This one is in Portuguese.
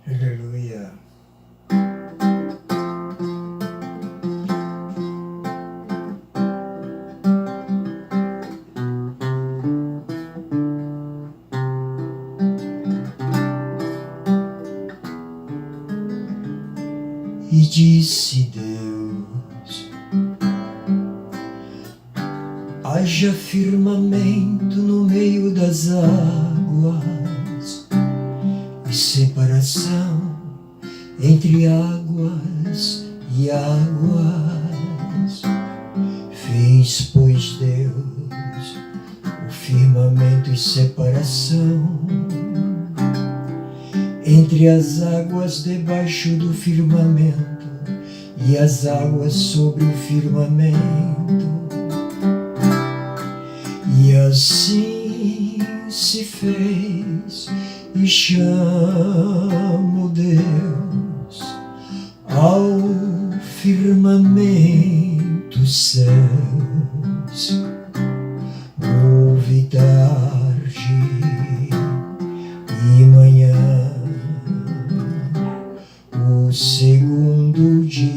Aleluia. E disse Deus: haja firmamento no meio das águas e separação entre águas e águas. Fez, pois, Deus o firmamento e separação entre as águas debaixo do firmamento e as águas sobre o firmamento. E assim se fez, e chamou Deus ao firmamento céus. Houve tarde e manhã, o segundo dia.